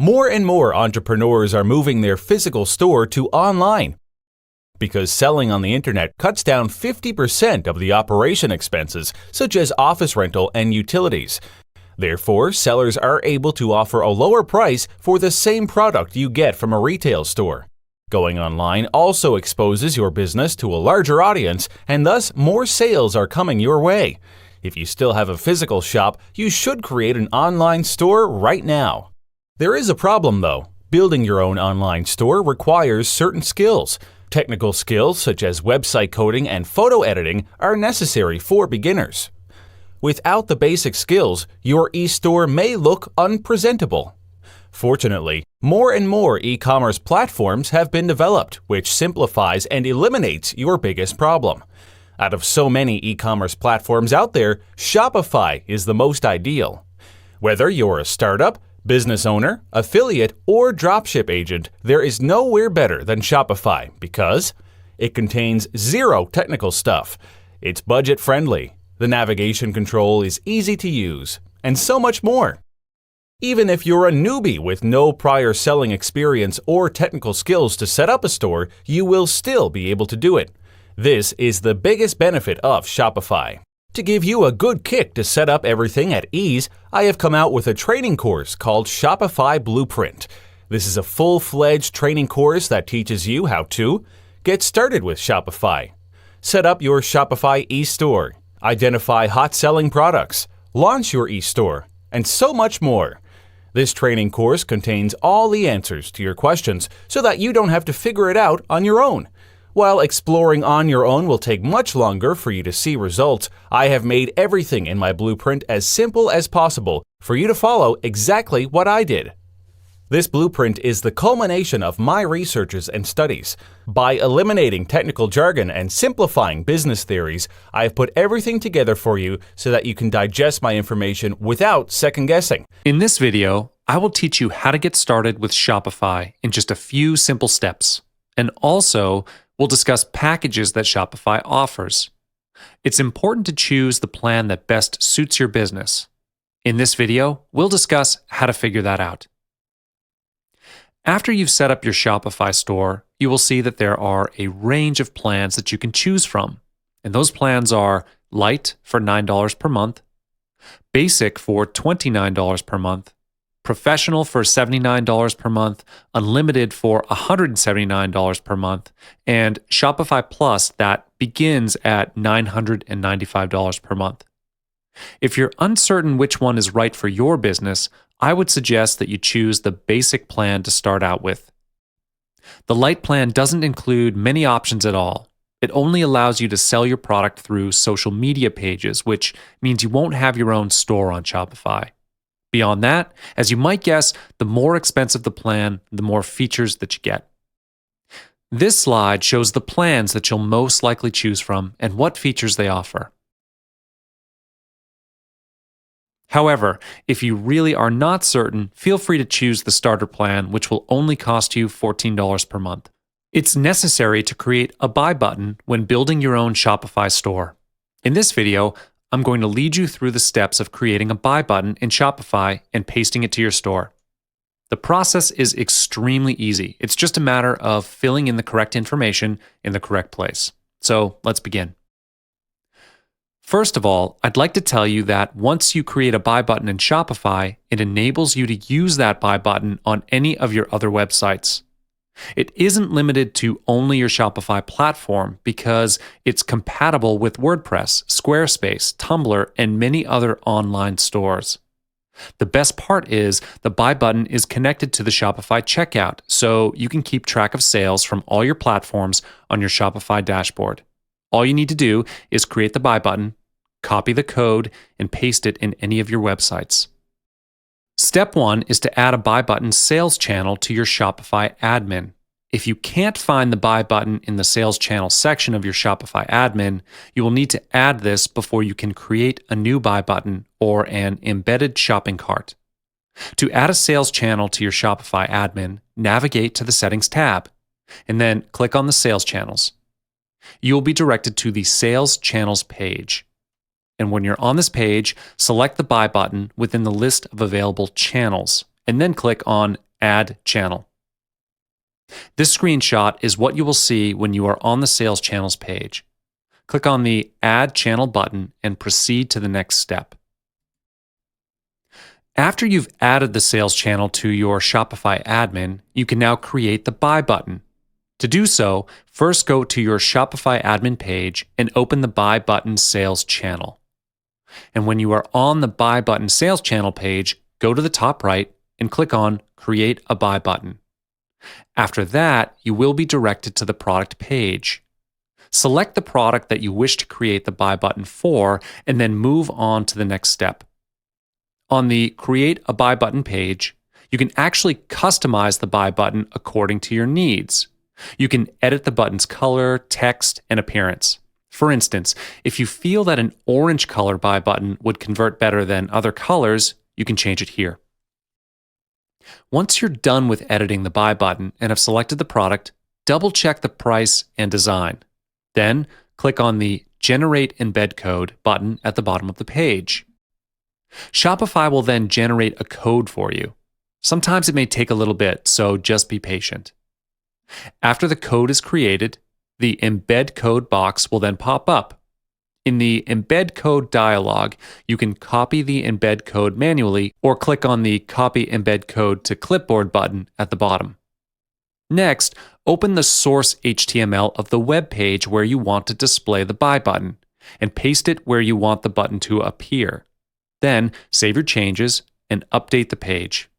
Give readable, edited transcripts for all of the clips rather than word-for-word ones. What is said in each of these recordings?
more and more entrepreneurs are moving their physical store to online because selling on the internet cuts down 50% of the operation expenses, such as office rental and utilities. Therefore, sellers are able to offer a lower price for the same product you get from a retail store. Going online also exposes your business to a larger audience, and thus more sales are coming your way. If you still have a physical shop, you should create an online store right now. There is a problem though. Building your own online store requires certain skills. Technical skills such as website coding and photo editing are necessary for beginners. Without the basic skills, your e-store may look unpresentable. Fortunately, more and more e-commerce platforms have been developed, which simplifies and eliminates your biggest problem. Out of so many e-commerce platforms out there, Shopify is the most ideal. Whether you're a startup, business owner, affiliate, or dropship agent, there is nowhere better than Shopify because it contains zero technical stuff. It's budget-friendly, the navigation control is easy to use, and so much more. Even if you're a newbie with no prior selling experience or technical skills to set up a store, you will still be able to do it. This is the biggest benefit of Shopify. To give you a good kick to set up everything at ease, I have come out with a training course called Shopify Blueprint. This is a full-fledged training course that teaches you how to get started with Shopify, set up your Shopify e-store, identify hot-selling products, launch your e-store, and so much more. This training course contains all the answers to your questions so that you don't have to figure it out on your own. While exploring on your own will take much longer for you to see results, I have made everything in my blueprint as simple as possible for you to follow exactly what I did. This blueprint is the culmination of my researches and studies. By eliminating technical jargon and simplifying business theories, I have put everything together for you so that you can digest my information without second-guessing. In this video, I will teach you how to get started with Shopify in just a few simple steps. And also, we'll discuss packages that Shopify offers. It's important to choose the plan that best suits your business. In this video, we'll discuss how to figure that out. After you've set up your Shopify store, you will see that there are a range of plans that you can choose from. And those plans are Lite for $9 per month, Basic for $29 per month, Professional for $79 per month, Unlimited for $179 per month, and Shopify Plus that begins at $995 per month. If you're uncertain which one is right for your business, I would suggest that you choose the basic plan to start out with. The Lite plan doesn't include many options at all. It only allows you to sell your product through social media pages, which means you won't have your own store on Shopify. Beyond that, as you might guess, the more expensive the plan, the more features that you get. This slide shows the plans that you'll most likely choose from and what features they offer. However, if you really are not certain, feel free to choose the starter plan, which will only cost you $14 per month. It's necessary to create a buy button when building your own Shopify store. In this video, I'm going to lead you through the steps of creating a buy button in Shopify and pasting it to your store. The process is extremely easy. It's just a matter of filling in the correct information in the correct place. So let's begin. First of all, I'd like to tell you that once you create a buy button in Shopify, it enables you to use that buy button on any of your other websites. It isn't limited to only your Shopify platform because it's compatible with WordPress, Squarespace, Tumblr, and many other online stores. The best part is the buy button is connected to the Shopify checkout, so you can keep track of sales from all your platforms on your Shopify dashboard. All you need to do is create the buy button, copy the code, and paste it in any of your websites. Step 1 is to add a buy button sales channel to your Shopify admin. If you can't find the buy button in the sales channel section of your Shopify admin, you will need to add this before you can create a new buy button or an embedded shopping cart. To add a sales channel to your Shopify admin, navigate to the Settings tab, and then click on the Sales Channels. You will be directed to the Sales Channels page. And when you're on this page, select the buy button within the list of available channels, and then click on Add Channel. This screenshot is what you will see when you are on the Sales Channels page. Click on the Add Channel button and proceed to the next step. After you've added the sales channel to your Shopify admin, you can now create the Buy button. To do so, first go to your Shopify admin page and open the Buy button sales channel. And when you are on the Buy button sales channel page, go to the top right and click on Create a Buy button. After that, you will be directed to the product page. Select the product that you wish to create the Buy button for, and then move on to the next step. On the Create a Buy button page, you can actually customize the Buy button according to your needs. You can edit the button's color, text, and appearance. For instance, if you feel that an orange color Buy button would convert better than other colors, you can change it here. Once you're done with editing the Buy button and have selected the product, double-check the price and design. Then, click on the Generate Embed Code button at the bottom of the page. Shopify will then generate a code for you. Sometimes it may take a little bit, so just be patient. After the code is created, the Embed Code box will then pop up. In the Embed Code dialog, you can copy the embed code manually or click on the Copy Embed Code to Clipboard button at the bottom. Next, open the source HTML of the web page where you want to display the Buy button and paste it where you want the button to appear. Then, save your changes and update the page.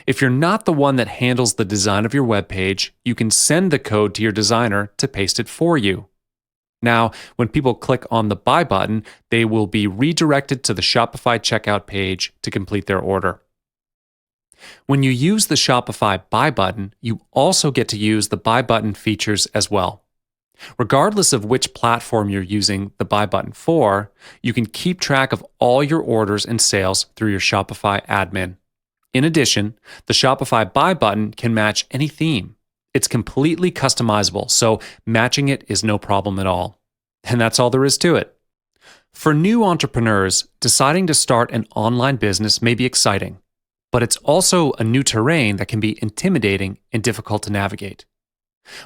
If you're not the one that handles the design of your web page, you can send the code to your designer to paste it for you. Now, when people click on the Buy button, they will be redirected to the Shopify checkout page to complete their order. When you use the Shopify Buy button, you also get to use the Buy button features as well. Regardless of which platform you're using the Buy button for, you can keep track of all your orders and sales through your Shopify admin. In addition, the Shopify Buy button can match any theme. It's completely customizable, so matching it is no problem at all. And that's all there is to it. For new entrepreneurs, deciding to start an online business may be exciting, but it's also a new terrain that can be intimidating and difficult to navigate.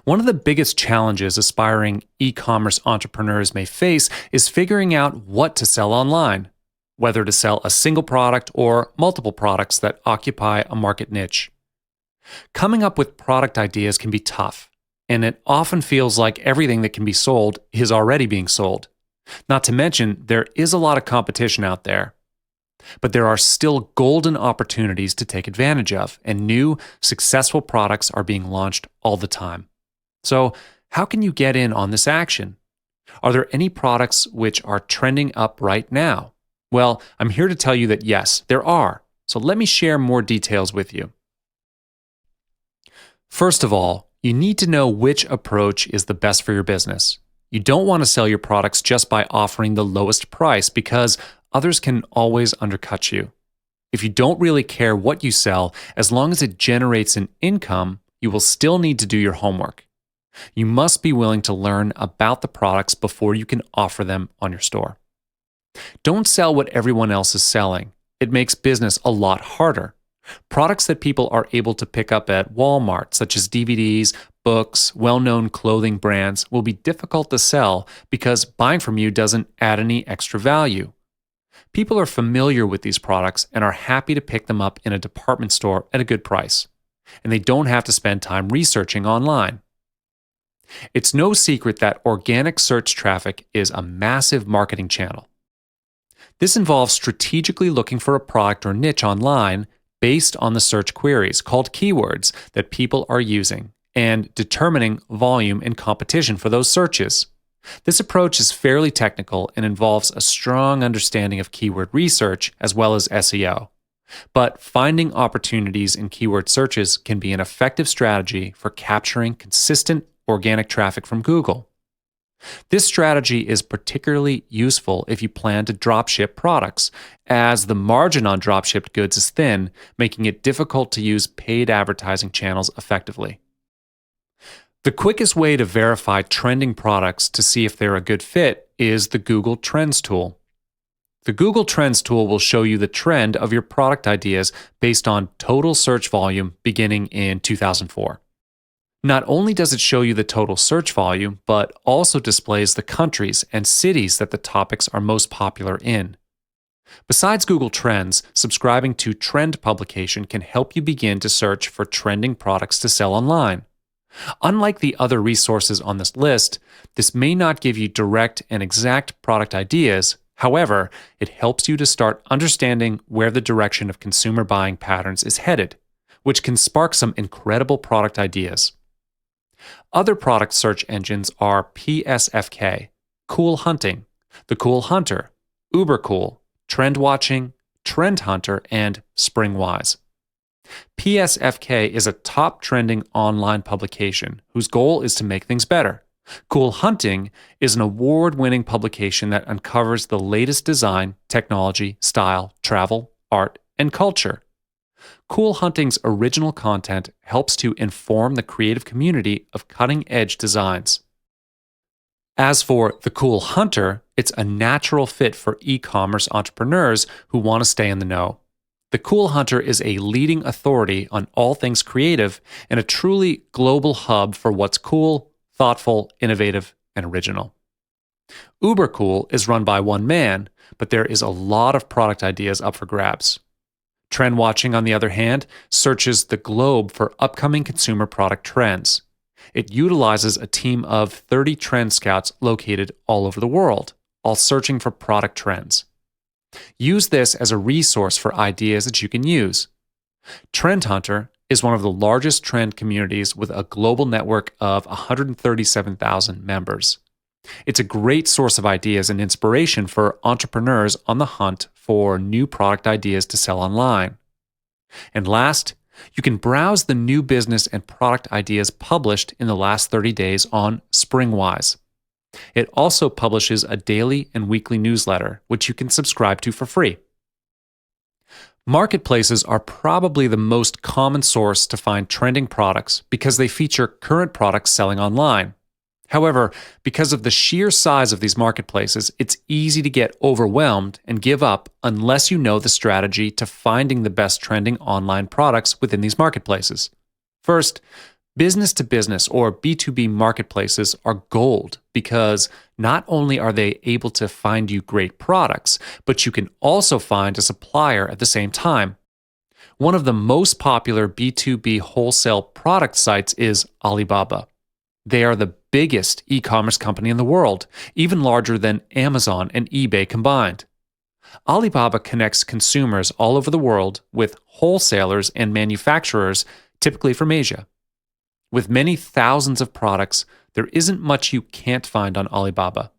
One of the biggest challenges aspiring e-commerce entrepreneurs may face is figuring out what to sell online, whether to sell a single product or multiple products that occupy a market niche. Coming up with product ideas can be tough, and it often feels like everything that can be sold is already being sold. Not to mention, there is a lot of competition out there. But there are still golden opportunities to take advantage of, and new, successful products are being launched all the time. So, how can you get in on this action? Are there any products which are trending up right now? Well, I'm here to tell you that yes, there are. So let me share more details with you. First of all, you need to know which approach is the best for your business. You don't want to sell your products just by offering the lowest price because others can always undercut you. If you don't really care what you sell, as long as it generates an income, you will still need to do your homework. You must be willing to learn about the products before you can offer them on your store. Don't sell what everyone else is selling. It makes business a lot harder. Products that people are able to pick up at Walmart, such as DVDs, books, well-known clothing brands, will be difficult to sell because buying from you doesn't add any extra value. People are familiar with these products and are happy to pick them up in a department store at a good price, and they don't have to spend time researching online. It's no secret that organic search traffic is a massive marketing channel. This involves strategically looking for a product or niche online based on the search queries, called keywords, that people are using, and determining volume and competition for those searches. This approach is fairly technical and involves a strong understanding of keyword research as well as SEO. But finding opportunities in keyword searches can be an effective strategy for capturing consistent organic traffic from Google. This strategy is particularly useful if you plan to dropship products, as the margin on dropshipped goods is thin, making it difficult to use paid advertising channels effectively. The quickest way to verify trending products to see if they're a good fit is the Google Trends tool. The Google Trends tool will show you the trend of your product ideas based on total search volume beginning in 2004. Not only does it show you the total search volume, but also displays the countries and cities that the topics are most popular in. Besides Google Trends, subscribing to Trend Publication can help you begin to search for trending products to sell online. Unlike the other resources on this list, this may not give you direct and exact product ideas. However, it helps you to start understanding where the direction of consumer buying patterns is headed, which can spark some incredible product ideas. Other product search engines are PSFK, Cool Hunting, The Cool Hunter, Ubercool, Trend Watching, Trend Hunter, and Springwise. PSFK is a top trending online publication whose goal is to make things better. Cool Hunting is an award-winning publication that uncovers the latest design, technology, style, travel, art, and culture. Cool Hunting's original content helps to inform the creative community of cutting-edge designs. As for The Cool Hunter, it's a natural fit for e-commerce entrepreneurs who want to stay in the know. The Cool Hunter is a leading authority on all things creative and a truly global hub for what's cool, thoughtful, innovative, and original. Ubercool is run by one man, but there is a lot of product ideas up for grabs. Trend Watching, on the other hand, searches the globe for upcoming consumer product trends. It utilizes a team of 30 trend scouts located all over the world, all searching for product trends. Use this as a resource for ideas that you can use. Trend Hunter is one of the largest trend communities with a global network of 137,000 members. It's a great source of ideas and inspiration for entrepreneurs on the hunt for new product ideas to sell online. And last, you can browse the new business and product ideas published in the last 30 days on Springwise. It also publishes a daily and weekly newsletter, which you can subscribe to for free. Marketplaces are probably the most common source to find trending products because they feature current products selling online. However, because of the sheer size of these marketplaces, it's easy to get overwhelmed and give up unless you know the strategy to finding the best trending online products within these marketplaces. First, business-to-business or B2B marketplaces are gold because not only are they able to find you great products, but you can also find a supplier at the same time. One of the most popular B2B wholesale product sites is Alibaba. They are the biggest e-commerce company in the world, even larger than Amazon and eBay combined. Alibaba connects consumers all over the world with wholesalers and manufacturers, typically from Asia. With many thousands of products, there isn't much you can't find on Alibaba.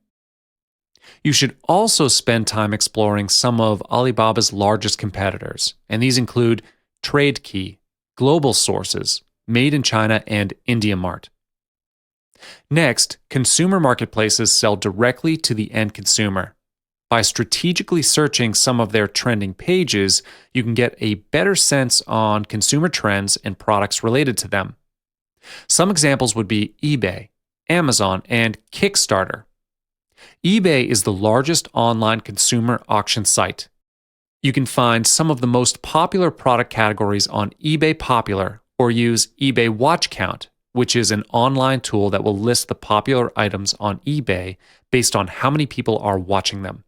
You should also spend time exploring some of Alibaba's largest competitors, and these include TradeKey, Global Sources, Made in China, and IndiaMart. Next, consumer marketplaces sell directly to the end consumer. By strategically searching some of their trending pages, you can get a better sense on consumer trends and products related to them. Some examples would be eBay, Amazon, and Kickstarter. eBay is the largest online consumer auction site. You can find some of the most popular product categories on eBay Popular or use eBay Watch Count, which is an online tool that will list the popular items on eBay based on how many people are watching them.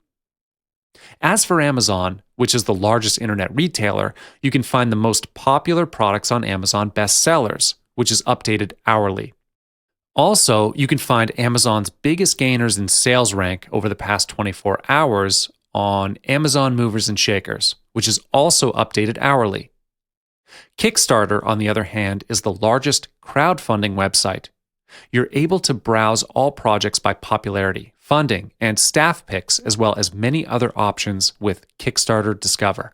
As for Amazon, which is the largest internet retailer, you can find the most popular products on Amazon bestsellers, which is updated hourly. Also, you can find Amazon's biggest gainers in sales rank over the past 24 hours on Amazon Movers and Shakers, which is also updated hourly. Kickstarter, on the other hand, is the largest crowdfunding website. You're able to browse all projects by popularity, funding, and staff picks, as well as many other options with Kickstarter Discover.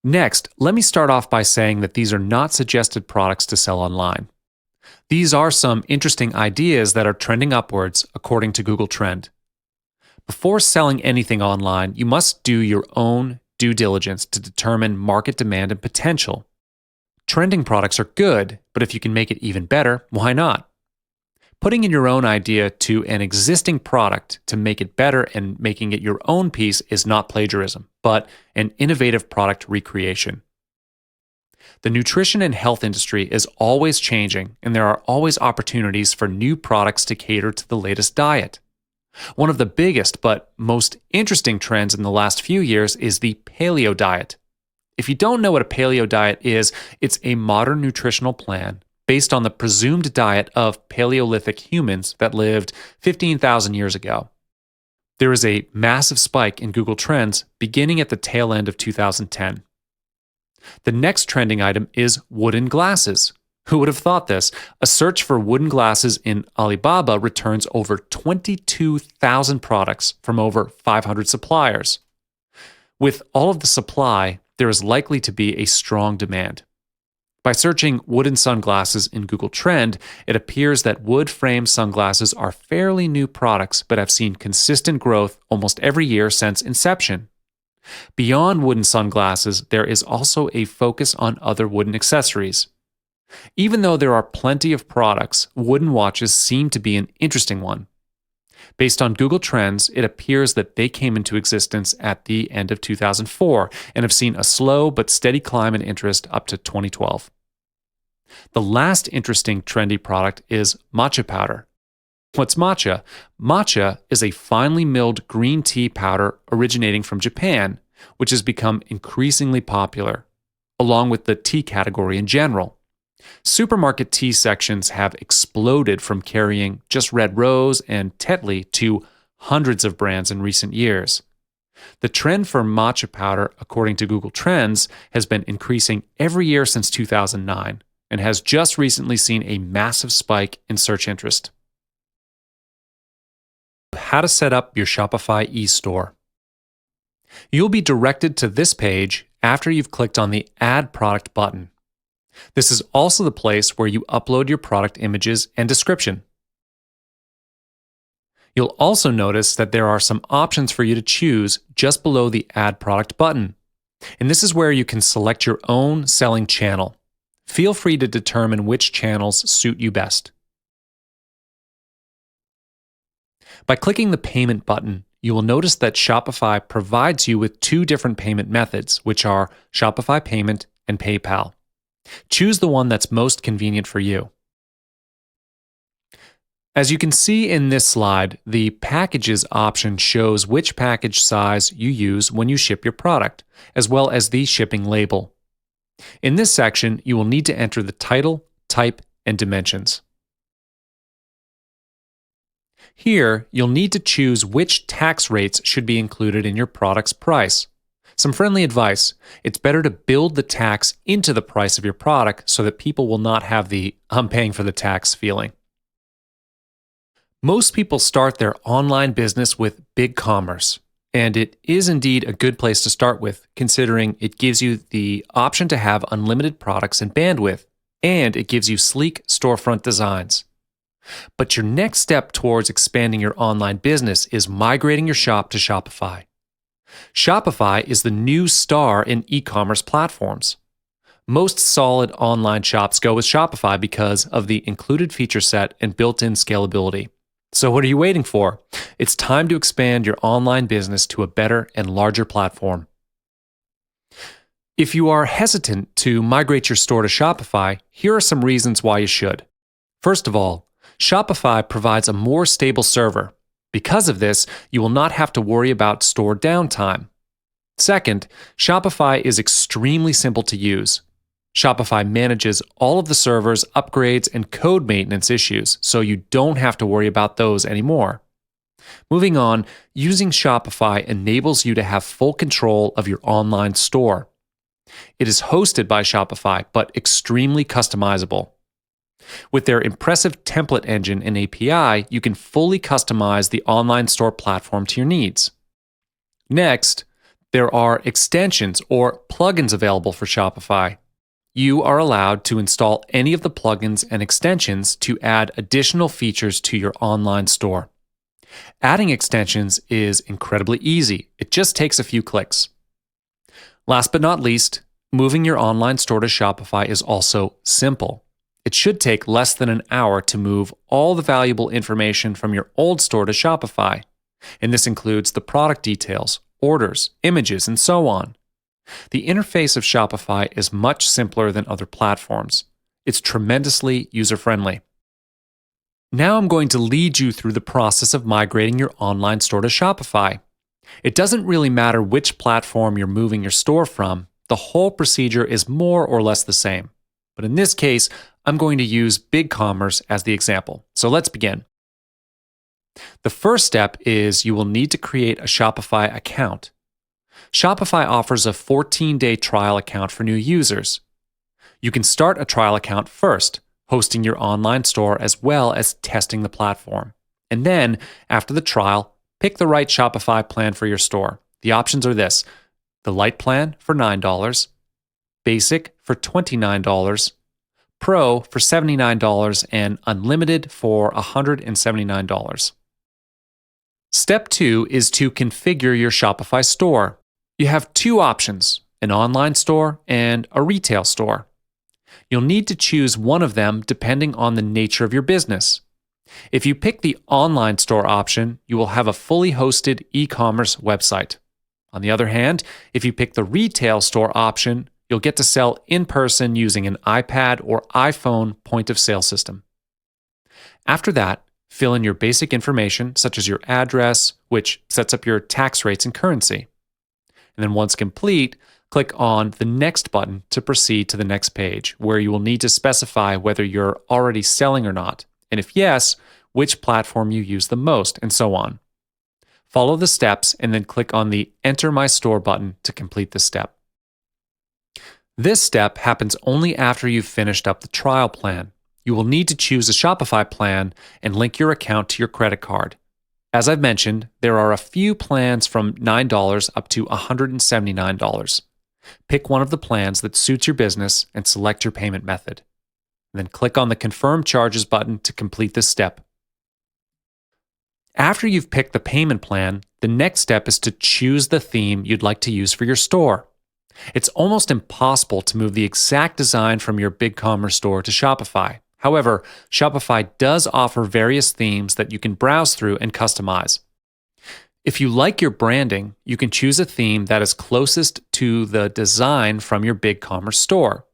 Next, let me start off by saying that these are not suggested products to sell online. These are some interesting ideas that are trending upwards according to Google Trend. Before selling anything online, you must do your own due diligence to determine market demand and potential. Trending products are good, but if you can make it even better, why not? Putting in your own idea to an existing product to make it better and making it your own piece is not plagiarism, but an innovative product recreation. The nutrition and health industry is always changing, and there are always opportunities for new products to cater to the latest diet. One of the biggest but most interesting trends in the last few years is the paleo diet. If you don't know what a paleo diet is, it's a modern nutritional plan based on the presumed diet of Paleolithic humans that lived 15,000 years ago. There is a massive spike in Google Trends beginning at the tail end of 2010. The next trending item is wooden glasses. Who would have thought this? A search for wooden glasses in Alibaba returns over 22,000 products from over 500 suppliers. With all of the supply, there is likely to be a strong demand. By searching wooden sunglasses in Google Trend, it appears that wood-framed sunglasses are fairly new products but have seen consistent growth almost every year since inception. Beyond wooden sunglasses, there is also a focus on other wooden accessories. Even though there are plenty of products, wooden watches seem to be an interesting one. Based on Google Trends, it appears that they came into existence at the end of 2004 and have seen a slow but steady climb in interest up to 2012. The last interesting trendy product is matcha powder. What's matcha? Matcha is a finely milled green tea powder originating from Japan, which has become increasingly popular, along with the tea category in general. Supermarket tea sections have exploded from carrying just Red Rose and Tetley to hundreds of brands in recent years. The trend for matcha powder, according to Google Trends, has been increasing every year since 2009 and has just recently seen a massive spike in search interest. How to set up your Shopify e-store. You'll be directed to this page after you've clicked on the Add Product button. This is also the place where you upload your product images and description. You'll also notice that there are some options for you to choose just below the Add Product button. And this is where you can select your own selling channel. Feel free to determine which channels suit you best. By clicking the Payment button, you will notice that Shopify provides you with two different payment methods, which are Shopify Payment and PayPal. Choose the one that's most convenient for you. As you can see in this slide, the Packages option shows which package size you use when you ship your product, as well as the shipping label. In this section, you will need to enter the title, type, and dimensions. Here, you'll need to choose which tax rates should be included in your product's price. Some friendly advice: it's better to build the tax into the price of your product so that people will not have the "I'm paying for the tax" feeling. Most people start their online business with BigCommerce, and it is indeed a good place to start with, considering it gives you the option to have unlimited products and bandwidth, and it gives you sleek storefront designs. But your next step towards expanding your online business is migrating your shop to Shopify. Shopify is the new star in e-commerce platforms. Most solid online shops go with Shopify because of the included feature set and built-in scalability. So what are you waiting for? It's time to expand your online business to a better and larger platform. If you are hesitant to migrate your store to Shopify, here are some reasons why you should. First of all, Shopify provides a more stable server. Because of this, you will not have to worry about store downtime. Second, Shopify is extremely simple to use. Shopify manages all of the servers, upgrades, and code maintenance issues, so you don't have to worry about those anymore. Moving on, using Shopify enables you to have full control of your online store. It is hosted by Shopify, but extremely customizable. With their impressive template engine and API, you can fully customize the online store platform to your needs. Next, there are extensions or plugins available for Shopify. You are allowed to install any of the plugins and extensions to add additional features to your online store. Adding extensions is incredibly easy. It just takes a few clicks. Last but not least, moving your online store to Shopify is also simple. It should take less than an hour to move all the valuable information from your old store to Shopify. And this includes the product details, orders, images, and so on. The interface of Shopify is much simpler than other platforms. It's tremendously user-friendly. Now I'm going to lead you through the process of migrating your online store to Shopify. It doesn't really matter which platform you're moving your store from, the whole procedure is more or less the same. But in this case, I'm going to use BigCommerce as the example. So let's begin. The first step is you will need to create a Shopify account. Shopify offers a 14-day trial account for new users. You can start a trial account first, hosting your online store as well as testing the platform. And then, after the trial, pick the right Shopify plan for your store. The options are this: the Lite plan for $9, Basic for $29, Pro for $79, and Unlimited for $179. Step 2 is to configure your Shopify store. You have two options, an online store and a retail store. You'll need to choose one of them depending on the nature of your business. If you pick the online store option, you will have a fully hosted e-commerce website. On the other hand, if you pick the retail store option, you'll get to sell in person using an iPad or iPhone point of sale system. After that, fill in your basic information such as your address, which sets up your tax rates and currency. And then once complete, click on the Next button to proceed to the next page, where you will need to specify whether you're already selling or not, and if yes, which platform you use the most, and so on. Follow the steps and then click on the Enter My Store button to complete the step. This step happens only after you've finished up the trial plan. You will need to choose a Shopify plan and link your account to your credit card. As I've mentioned, there are a few plans from $9 up to $179. Pick one of the plans that suits your business and select your payment method. Then click on the Confirm Charges button to complete this step. After you've picked the payment plan, the next step is to choose the theme you'd like to use for your store. It's almost impossible to move the exact design from your BigCommerce store to Shopify. However, Shopify does offer various themes that you can browse through and customize. If you like your branding, you can choose a theme that is closest to the design from your BigCommerce store.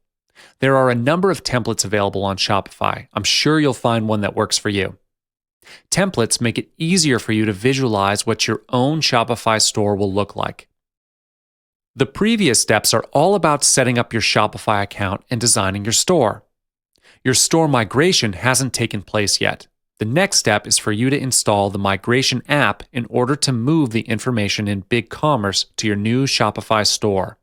There are a number of templates available on Shopify. I'm sure you'll find one that works for you. Templates make it easier for you to visualize what your own Shopify store will look like. The previous steps are all about setting up your Shopify account and designing your store. Your store migration hasn't taken place yet. The next step is for you to install the migration app in order to move the information in BigCommerce to your new Shopify store.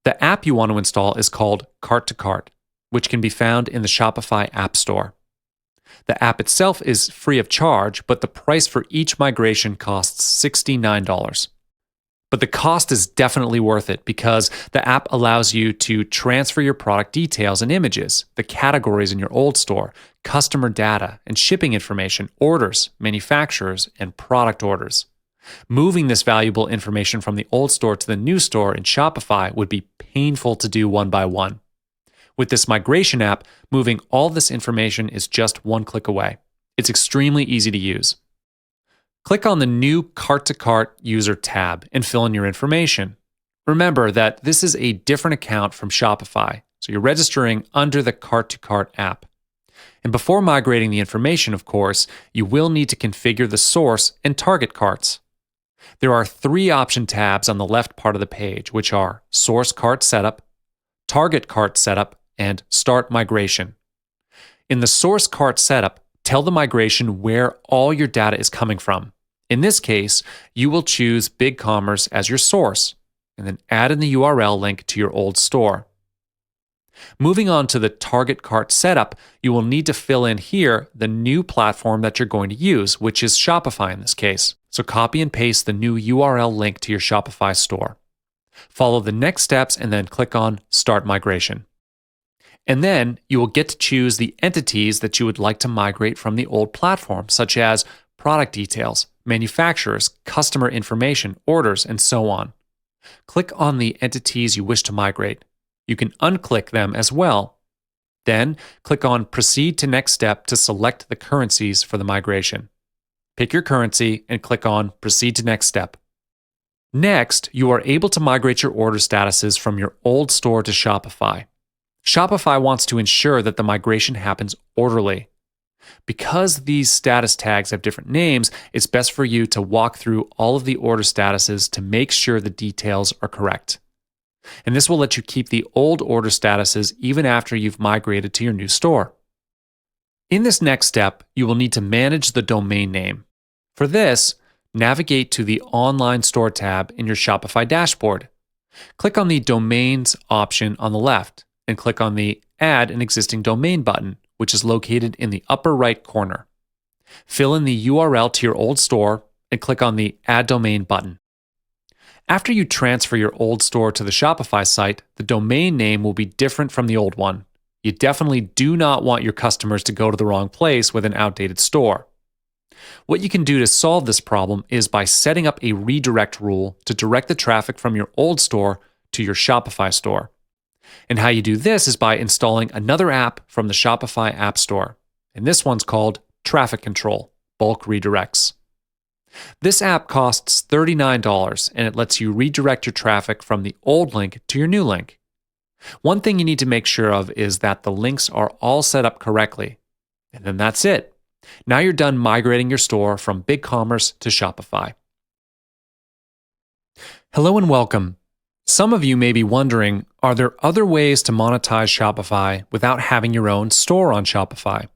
The app you want to install is called Cart to Cart, which can be found in the Shopify App Store. The app itself is free of charge, but the price for each migration costs $69. But the cost is definitely worth it because the app allows you to transfer your product details and images, the categories in your old store, customer data, and shipping information, orders, manufacturers, and product orders. Moving this valuable information from the old store to the new store in Shopify would be painful to do one by one. With this migration app, moving all this information is just one click away. It's extremely easy to use. Click on the new Cart to Cart user tab and fill in your information. Remember that this is a different account from Shopify, so you're registering under the Cart to Cart app. And before migrating the information, of course, you will need to configure the source and target carts. There are 3 option tabs on the left part of the page, which are Source Cart Setup, Target Cart Setup, and Start Migration. In the Source Cart Setup, tell the migration where all your data is coming from. In this case, you will choose BigCommerce as your source, and then add in the URL link to your old store. Moving on to the Target Cart Setup, you will need to fill in here the new platform that you're going to use, which is Shopify in this case. So copy and paste the new URL link to your Shopify store. Follow the next steps and then click on Start Migration. And then you will get to choose the entities that you would like to migrate from the old platform, such as product details, manufacturers, customer information, orders, and so on. Click on the entities you wish to migrate. You can unclick them as well. Then, click on Proceed to Next Step to select the currencies for the migration. Pick your currency and click on Proceed to Next Step. Next, you are able to migrate your order statuses from your old store to Shopify. Shopify wants to ensure that the migration happens orderly. Because these status tags have different names, it's best for you to walk through all of the order statuses to make sure the details are correct. And this will let you keep the old order statuses even after you've migrated to your new store. In this next step, you will need to manage the domain name. For this, navigate to the Online Store tab in your Shopify dashboard. Click on the Domains option on the left and click on the Add an Existing Domain button, which is located in the upper right corner. Fill in the URL to your old store and click on the Add Domain button. After you transfer your old store to the Shopify site, the domain name will be different from the old one. You definitely do not want your customers to go to the wrong place with an outdated store. What you can do to solve this problem is by setting up a redirect rule to direct the traffic from your old store to your Shopify store. And how you do this is by installing another app from the Shopify App Store. And this one's called Traffic Control, Bulk Redirects. This app costs $39 and it lets you redirect your traffic from the old link to your new link. One thing you need to make sure of is that the links are all set up correctly. And then that's it. Now you're done migrating your store from BigCommerce to Shopify. Hello and welcome. Some of you may be wondering, are there other ways to monetize Shopify without having your own store on Shopify?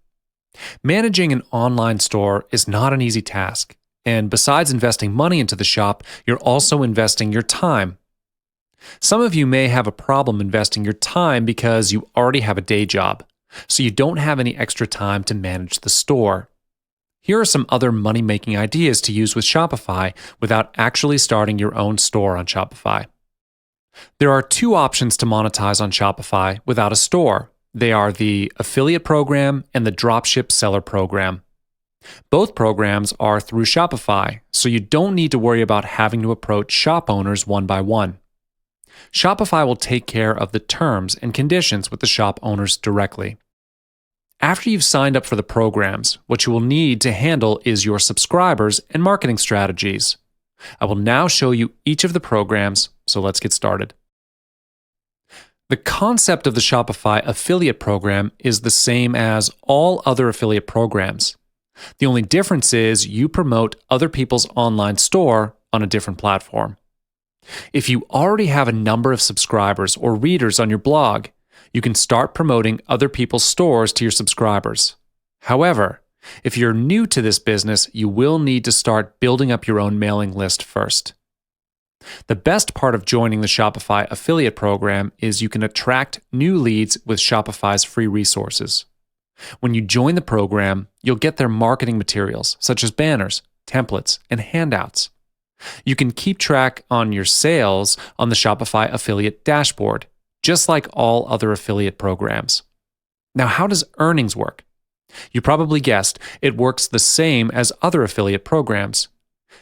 Managing an online store is not an easy task. And besides investing money into the shop, you're also investing your time. Some of you may have a problem investing your time because you already have a day job, so you don't have any extra time to manage the store. Here are some other money-making ideas to use with Shopify without actually starting your own store on Shopify. There are two options to monetize on Shopify without a store. They are the affiliate program and the dropship seller program. Both programs are through Shopify, so you don't need to worry about having to approach shop owners one by one. Shopify will take care of the terms and conditions with the shop owners directly. After you've signed up for the programs, what you will need to handle is your subscribers and marketing strategies. I will now show you each of the programs, so let's get started. The concept of the Shopify affiliate program is the same as all other affiliate programs. The only difference is you promote other people's online store on a different platform. If you already have a number of subscribers or readers on your blog, you can start promoting other people's stores to your subscribers. However, if you're new to this business, you will need to start building up your own mailing list first. The best part of joining the Shopify affiliate program is you can attract new leads with Shopify's free resources. When you join the program, you'll get their marketing materials, such as banners, templates, and handouts. You can keep track on your sales on the Shopify affiliate dashboard, just like all other affiliate programs. Now, how does earnings work? You probably guessed, it works the same as other affiliate programs.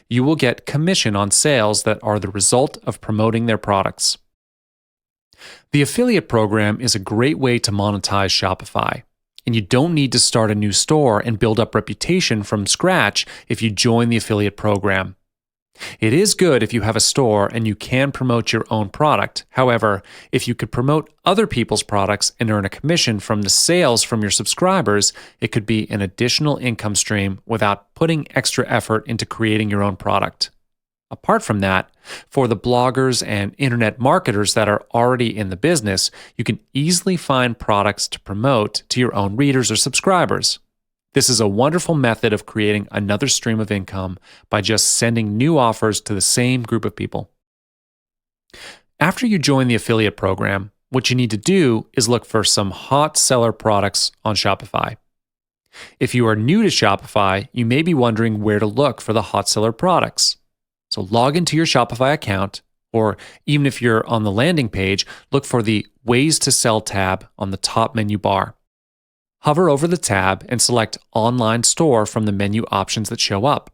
You will get commission on sales that are the result of promoting their products. The affiliate program is a great way to monetize Shopify, and you don't need to start a new store and build up reputation from scratch if you join the affiliate program. It is good if you have a store and you can promote your own product. However, if you could promote other people's products and earn a commission from the sales from your subscribers, it could be an additional income stream without putting extra effort into creating your own product. Apart from that, for the bloggers and internet marketers that are already in the business, you can easily find products to promote to your own readers or subscribers. This is a wonderful method of creating another stream of income by just sending new offers to the same group of people. After you join the affiliate program, what you need to do is look for some hot seller products on Shopify. If you are new to Shopify, you may be wondering where to look for the hot seller products. So log into your Shopify account, or even if you're on the landing page, look for the Ways to Sell tab on the top menu bar. Hover over the tab and select Online Store from the menu options that show up.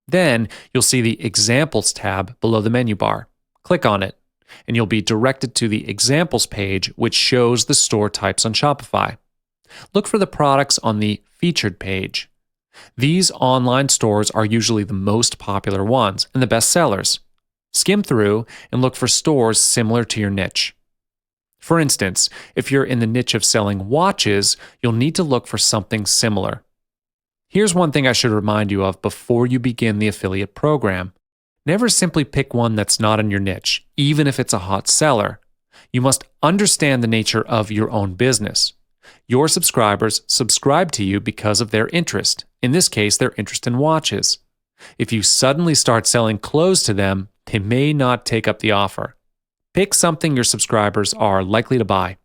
Then you'll see the Examples tab below the menu bar. Click on it, and you'll be directed to the Examples page, which shows the store types on Shopify. Look for the products on the featured page. These online stores are usually the most popular ones and the best sellers. Skim through and look for stores similar to your niche. For instance, if you're in the niche of selling watches, you'll need to look for something similar. Here's one thing I should remind you of before you begin the affiliate program. Never simply pick one that's not in your niche, even if it's a hot seller. You must understand the nature of your own business. Your subscribers subscribe to you because of their interest. In this case, their interest in watches. If you suddenly start selling clothes to them, they may not take up the offer. Pick something your subscribers are likely to buy.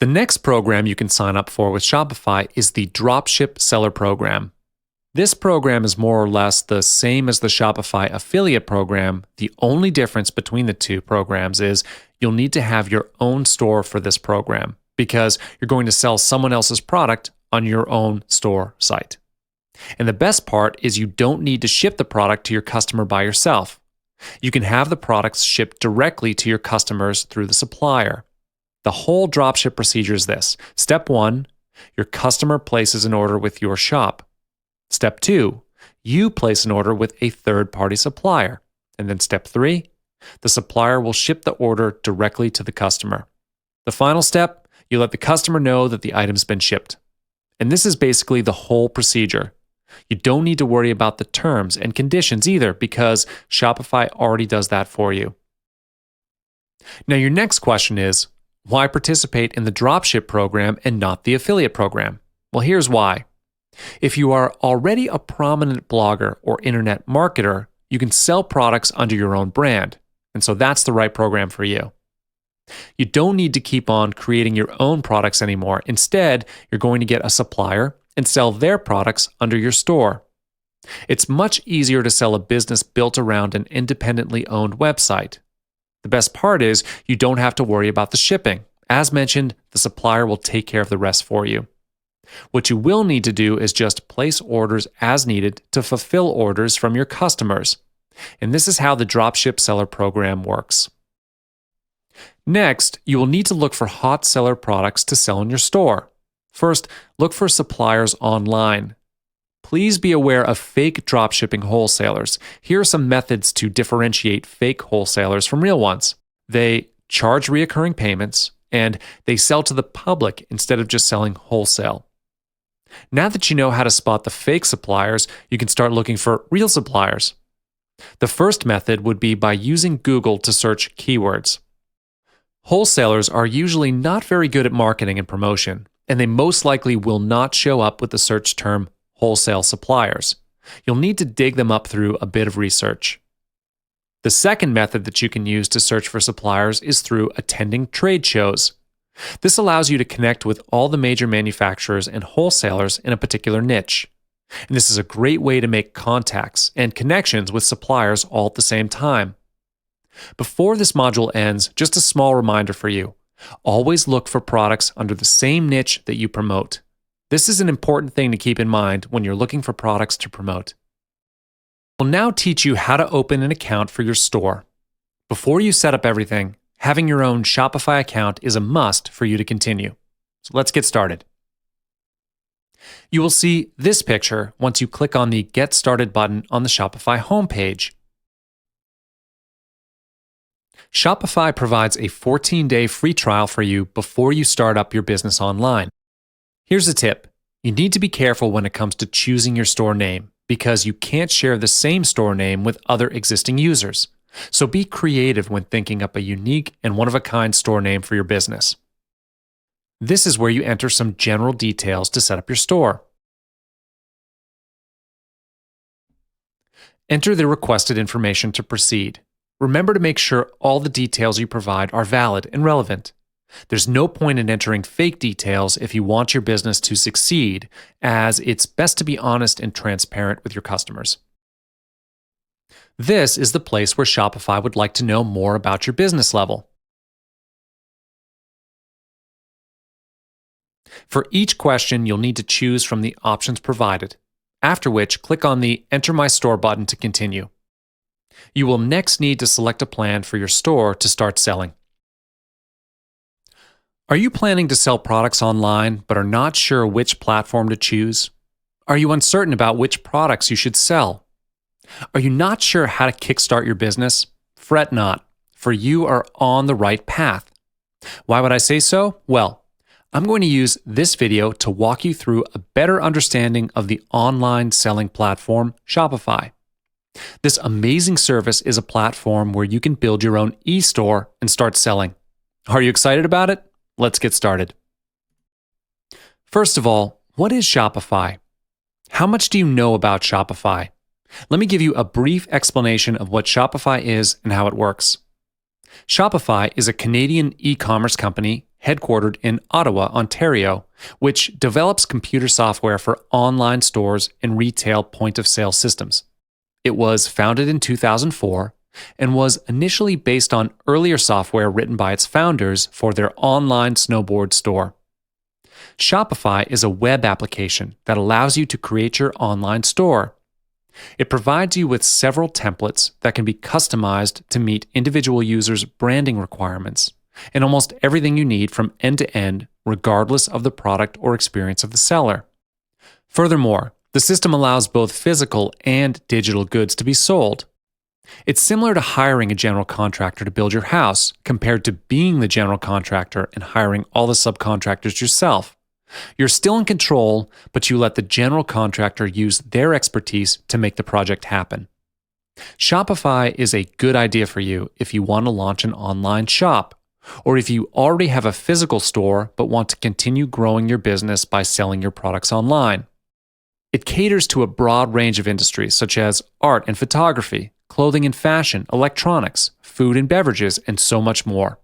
The next program you can sign up for with Shopify is the Dropship Seller Program. This program is more or less the same as the Shopify affiliate program. The only difference between the two programs is you'll need to have your own store for this program because you're going to sell someone else's product on your own store site. And the best part is you don't need to ship the product to your customer by yourself. You can have the products shipped directly to your customers through the supplier. The whole dropship procedure is this. Step 1, your customer places an order with your shop. Step 2, you place an order with a third-party supplier. And then step 3, the supplier will ship the order directly to the customer. The final step, you let the customer know that the item's been shipped. And this is basically the whole procedure. You don't need to worry about the terms and conditions either because Shopify already does that for you. Now, your next question is, why participate in the dropship program and not the affiliate program? Well, here's why. If you are already a prominent blogger or internet marketer, you can sell products under your own brand, and so that's the right program for you. You don't need to keep on creating your own products anymore. Instead, you're going to get a supplier and sell their products under your store. It's much easier to sell a business built around an independently owned website. The best part is you don't have to worry about the shipping. As mentioned, the supplier will take care of the rest for you. What you will need to do is just place orders as needed to fulfill orders from your customers. And this is how the Dropship Seller Program works. Next, you will need to look for hot seller products to sell in your store. First, look for suppliers online. Please be aware of fake dropshipping wholesalers. Here are some methods to differentiate fake wholesalers from real ones. They charge recurring payments, and they sell to the public instead of just selling wholesale. Now that you know how to spot the fake suppliers, you can start looking for real suppliers. The first method would be by using Google to search keywords. Wholesalers are usually not very good at marketing and promotion, and they most likely will not show up with the search term wholesale suppliers. You'll need to dig them up through a bit of research. The second method that you can use to search for suppliers is through attending trade shows. This allows you to connect with all the major manufacturers and wholesalers in a particular niche. And this is a great way to make contacts and connections with suppliers all at the same time. Before this module ends, just a small reminder for you. Always look for products under the same niche that you promote. This is an important thing to keep in mind when you're looking for products to promote. We'll now teach you how to open an account for your store. Before you set up everything, having your own Shopify account is a must for you to continue. So let's get started. You will see this picture once you click on the Get Started button on the Shopify homepage. Shopify provides a 14-day free trial for you before you start up your business online. Here's a tip. You need to be careful when it comes to choosing your store name because you can't share the same store name with other existing users. So be creative when thinking up a unique and one-of-a-kind store name for your business. This is where you enter some general details to set up your store. Enter the requested information to proceed. Remember to make sure all the details you provide are valid and relevant. There's no point in entering fake details if you want your business to succeed, as it's best to be honest and transparent with your customers. This is the place where Shopify would like to know more about your business level. For each question, you'll need to choose from the options provided, after which click on the Enter My Store button to continue. You will next need to select a plan for your store to start selling. Are you planning to sell products online but are not sure which platform to choose? Are you uncertain about which products you should sell? Are you not sure how to kickstart your business? Fret not, for you are on the right path. Why would I say so? Well, I'm going to use this video to walk you through a better understanding of the online selling platform, Shopify. This amazing service is a platform where you can build your own e-store and start selling. Are you excited about it? Let's get started. First of all, what is Shopify? How much do you know about Shopify? Let me give you a brief explanation of what Shopify is and how it works. Shopify is a Canadian e-commerce company headquartered in Ottawa, Ontario, which develops computer software for online stores and retail point-of-sale systems. It was founded in 2004 and was initially based on earlier software written by its founders for their online snowboard store. Shopify is a web application that allows you to create your online store. It provides you with several templates that can be customized to meet individual users' branding requirements, and almost everything you need from end to end, regardless of the product or experience of the seller. Furthermore, the system allows both physical and digital goods to be sold. It's similar to hiring a general contractor to build your house compared to being the general contractor and hiring all the subcontractors yourself. You're still in control, but you let the general contractor use their expertise to make the project happen. Shopify is a good idea for you if you want to launch an online shop, or if you already have a physical store but want to continue growing your business by selling your products online. It caters to a broad range of industries such as art and photography, clothing and fashion, electronics, food and beverages, and so much more.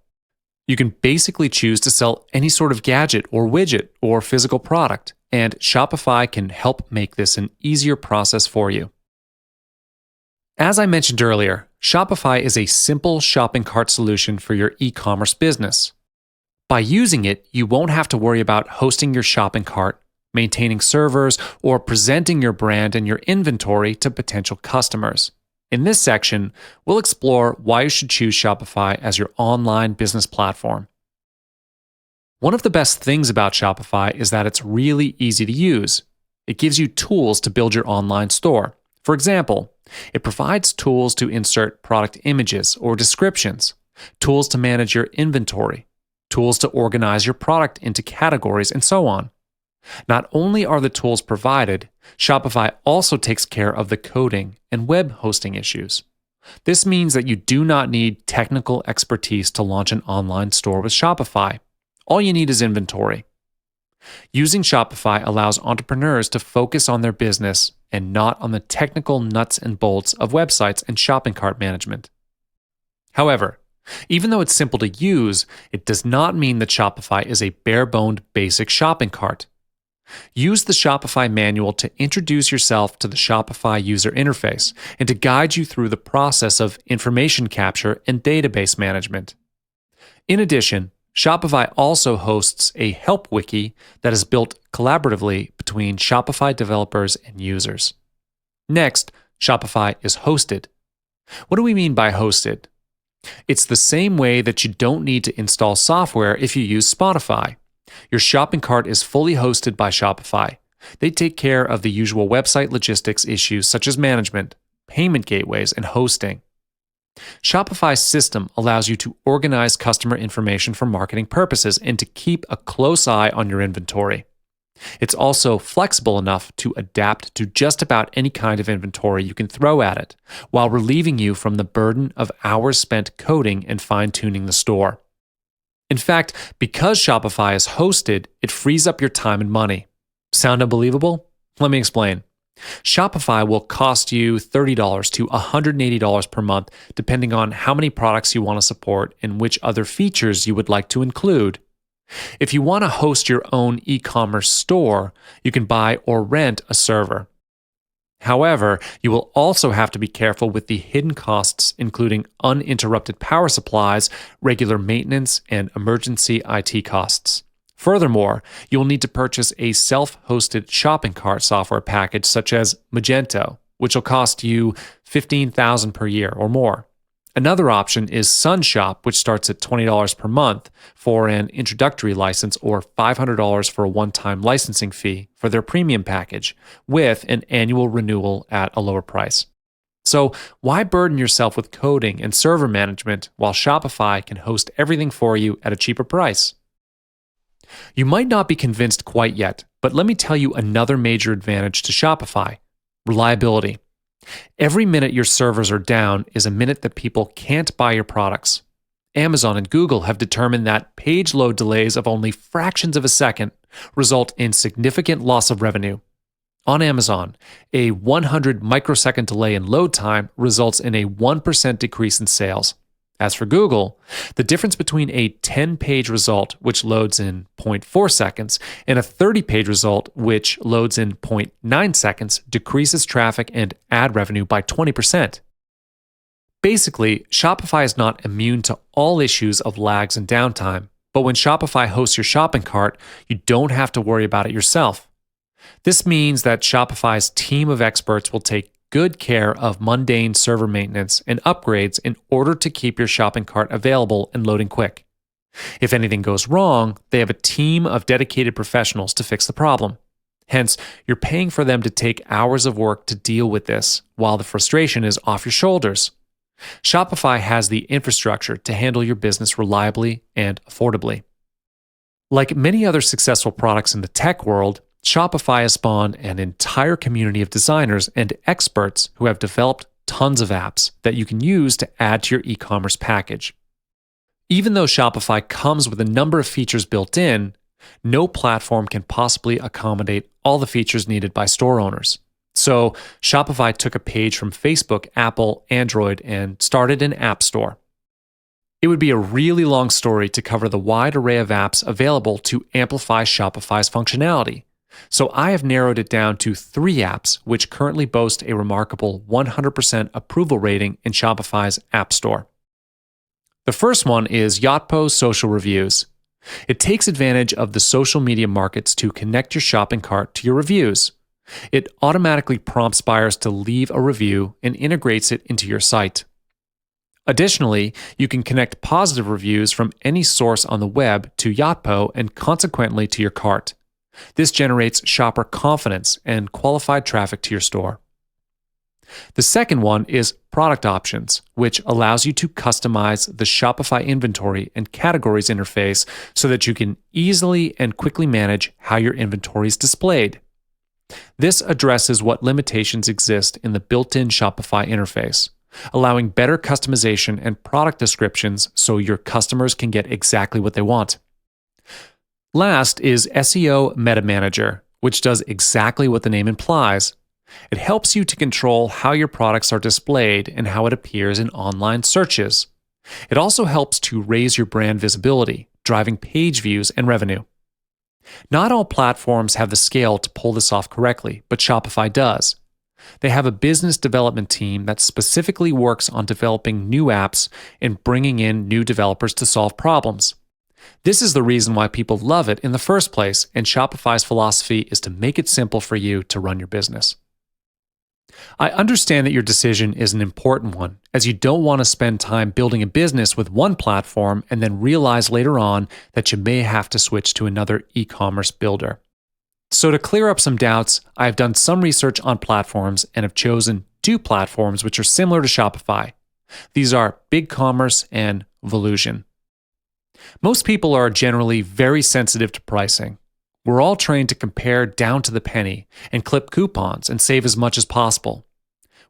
You can basically choose to sell any sort of gadget or widget or physical product, and Shopify can help make this an easier process for you. As I mentioned earlier, Shopify is a simple shopping cart solution for your e-commerce business. By using it, you won't have to worry about hosting your shopping cart, maintaining servers, or presenting your brand and your inventory to potential customers. In this section, we'll explore why you should choose Shopify as your online business platform. One of the best things about Shopify is that it's really easy to use. It gives you tools to build your online store. For example, it provides tools to insert product images or descriptions, tools to manage your inventory, tools to organize your product into categories, and so on. Not only are the tools provided, Shopify also takes care of the coding and web hosting issues. This means that you do not need technical expertise to launch an online store with Shopify. All you need is inventory. Using Shopify allows entrepreneurs to focus on their business and not on the technical nuts and bolts of websites and shopping cart management. However, even though it's simple to use, it does not mean that Shopify is a bare-boned basic shopping cart. Use the Shopify manual to introduce yourself to the Shopify user interface and to guide you through the process of information capture and database management. In addition, Shopify also hosts a help wiki that is built collaboratively between Shopify developers and users. Next, Shopify is hosted. What do we mean by hosted? It's the same way that you don't need to install software if you use Spotify. Your shopping cart is fully hosted by Shopify. They take care of the usual website logistics issues such as management, payment gateways, and hosting. Shopify's system allows you to organize customer information for marketing purposes and to keep a close eye on your inventory. It's also flexible enough to adapt to just about any kind of inventory you can throw at it, while relieving you from the burden of hours spent coding and fine-tuning the store. In fact, because Shopify is hosted, it frees up your time and money. Sound unbelievable? Let me explain. Shopify will cost you $30 to $180 per month, depending on how many products you want to support and which other features you would like to include. If you want to host your own e-commerce store, you can buy or rent a server. However, you will also have to be careful with the hidden costs, including uninterrupted power supplies, regular maintenance, and emergency IT costs. Furthermore, you'll need to purchase a self-hosted shopping cart software package such as Magento, which will cost you $15,000 per year or more. Another option is Sunshop, which starts at $20 per month for an introductory license or $500 for a one-time licensing fee for their premium package with an annual renewal at a lower price. So why burden yourself with coding and server management while Shopify can host everything for you at a cheaper price? You might not be convinced quite yet, but let me tell you another major advantage to Shopify: reliability. Every minute your servers are down is a minute that people can't buy your products. Amazon and Google have determined that page load delays of only fractions of a second result in significant loss of revenue. On Amazon, a 100 microsecond delay in load time results in a 1% decrease in sales. As for Google, the difference between a 10-page result, which loads in 0.4 seconds, and a 30-page result, which loads in 0.9 seconds, decreases traffic and ad revenue by 20%. Basically, Shopify is not immune to all issues of lags and downtime, but when Shopify hosts your shopping cart, you don't have to worry about it yourself. This means that Shopify's team of experts will take good care of mundane server maintenance and upgrades in order to keep your shopping cart available and loading quick. If anything goes wrong, they have a team of dedicated professionals to fix the problem. Hence, you're paying for them to take hours of work to deal with this, while the frustration is off your shoulders. Shopify has the infrastructure to handle your business reliably and affordably. Like many other successful products in the tech world, Shopify has spawned an entire community of designers and experts who have developed tons of apps that you can use to add to your e-commerce package. Even though Shopify comes with a number of features built in, no platform can possibly accommodate all the features needed by store owners. So Shopify took a page from Facebook, Apple, Android, and started an app store. It would be a really long story to cover the wide array of apps available to amplify Shopify's functionality. So I have narrowed it down to 3 apps which currently boast a remarkable 100% approval rating in Shopify's App Store. The first one is Yotpo Social Reviews. It takes advantage of the social media markets to connect your shopping cart to your reviews. It automatically prompts buyers to leave a review and integrates it into your site. Additionally, you can connect positive reviews from any source on the web to Yotpo and consequently to your cart. This generates shopper confidence and qualified traffic to your store. The second one is Product Options, which allows you to customize the Shopify inventory and categories interface so that you can easily and quickly manage how your inventory is displayed. This addresses what limitations exist in the built-in Shopify interface, allowing better customization and product descriptions so your customers can get exactly what they want. Last is SEO Meta Manager, which does exactly what the name implies. It helps you to control how your products are displayed and how it appears in online searches. It also helps to raise your brand visibility, driving page views and revenue. Not all platforms have the scale to pull this off correctly, but Shopify does. They have a business development team that specifically works on developing new apps and bringing in new developers to solve problems. This is the reason why people love it in the first place, and Shopify's philosophy is to make it simple for you to run your business. I understand that your decision is an important one, as you don't want to spend time building a business with one platform and then realize later on that you may have to switch to another e-commerce builder. So to clear up some doubts, I have done some research on platforms and have chosen 2 platforms which are similar to Shopify. These are BigCommerce and Volusion. Most people are generally very sensitive to pricing. We're all trained to compare down to the penny and clip coupons and save as much as possible.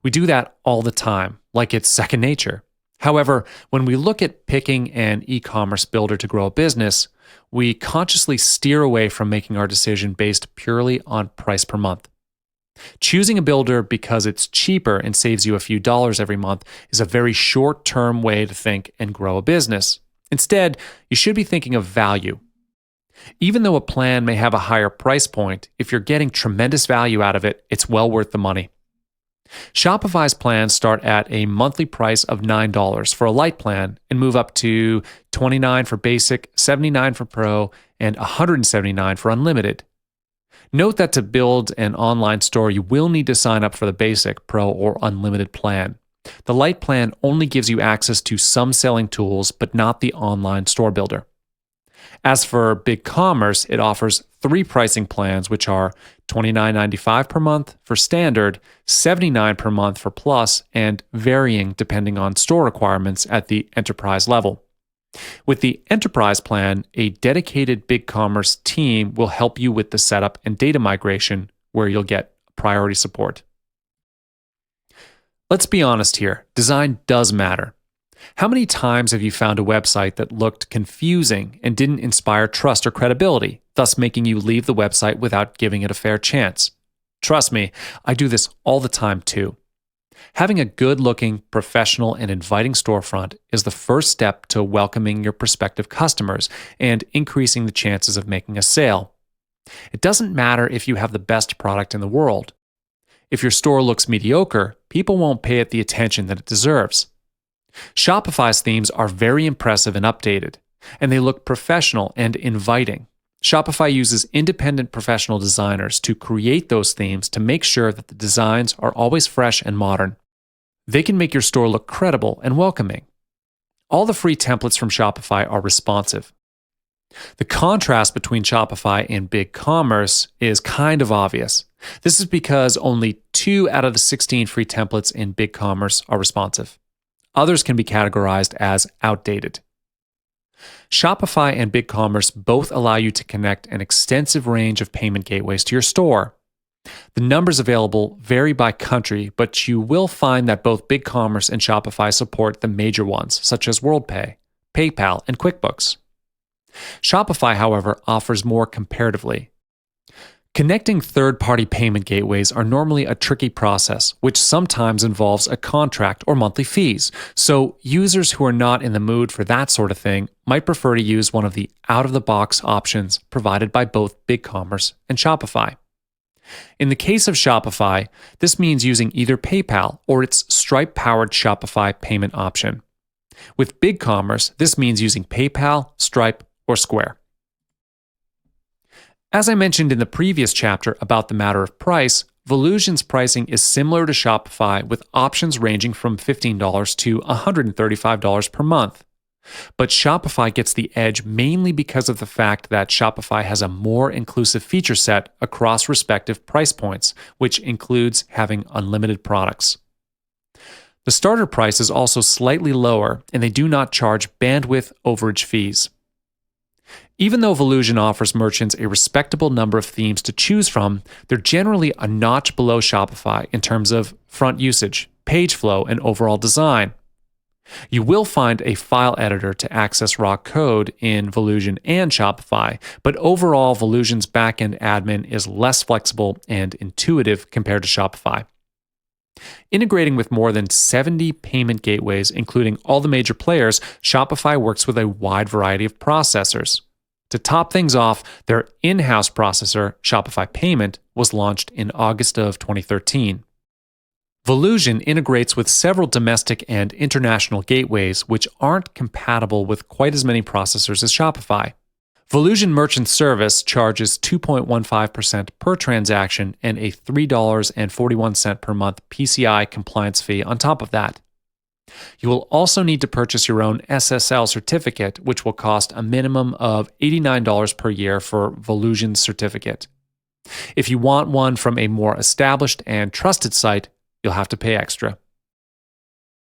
We do that all the time, like it's second nature. However, when we look at picking an e-commerce builder to grow a business, we consciously steer away from making our decision based purely on price per month. Choosing a builder because it's cheaper and saves you a few dollars every month is a very short-term way to think and grow a business. Instead, you should be thinking of value. Even though a plan may have a higher price point, if you're getting tremendous value out of it, it's well worth the money. Shopify's plans start at a monthly price of $9 for a light plan and move up to $29 for basic, $79 for pro, and $179 for unlimited. Note that to build an online store, you will need to sign up for the basic, pro, or unlimited plan. The Lite plan only gives you access to some selling tools, but not the online store builder. As for BigCommerce, it offers 3 pricing plans, which are $29.95 per month for Standard, $79 per month for Plus, and varying depending on store requirements at the Enterprise level. With the Enterprise plan, a dedicated BigCommerce team will help you with the setup and data migration, where you'll get priority support. Let's be honest here, design does matter. How many times have you found a website that looked confusing and didn't inspire trust or credibility, thus making you leave the website without giving it a fair chance? Trust me, I do this all the time too. Having a good-looking, professional, and inviting storefront is the first step to welcoming your prospective customers and increasing the chances of making a sale. It doesn't matter if you have the best product in the world. If your store looks mediocre, people won't pay it the attention that it deserves. Shopify's themes are very impressive and updated, and they look professional and inviting. Shopify uses independent professional designers to create those themes to make sure that the designs are always fresh and modern. They can make your store look credible and welcoming. All the free templates from Shopify are responsive. The contrast between Shopify and BigCommerce is kind of obvious. This is because only 2 out of the 16 free templates in BigCommerce are responsive. Others can be categorized as outdated. Shopify and BigCommerce both allow you to connect an extensive range of payment gateways to your store. The numbers available vary by country, but you will find that both BigCommerce and Shopify support the major ones, such as WorldPay, PayPal, and QuickBooks. Shopify, however, offers more comparatively. Connecting third-party payment gateways are normally a tricky process, which sometimes involves a contract or monthly fees. So users who are not in the mood for that sort of thing might prefer to use one of the out-of-the-box options provided by both BigCommerce and Shopify. In the case of Shopify, this means using either PayPal or its Stripe-powered Shopify payment option. With BigCommerce, this means using PayPal, Stripe, or Square. As I mentioned in the previous chapter about the matter of price, Volusion's pricing is similar to Shopify with options ranging from $15 to $135 per month. But Shopify gets the edge mainly because of the fact that Shopify has a more inclusive feature set across respective price points, which includes having unlimited products. The starter price is also slightly lower, and they do not charge bandwidth overage fees. Even though Volusion offers merchants a respectable number of themes to choose from, they're generally a notch below Shopify in terms of front usage, page flow, and overall design. You will find a file editor to access raw code in Volusion and Shopify, but overall Volusion's backend admin is less flexible and intuitive compared to Shopify. Integrating with more than 70 payment gateways, including all the major players, Shopify works with a wide variety of processors. To top things off, their in-house processor, Shopify Payment, was launched in August of 2013. Volusion integrates with several domestic and international gateways, which aren't compatible with quite as many processors as Shopify. Volusion Merchant Service charges 2.15% per transaction and a $3.41 per month PCI compliance fee on top of that. You will also need to purchase your own SSL certificate, which will cost a minimum of $89 per year for Volusion's certificate. If you want one from a more established and trusted site, you'll have to pay extra.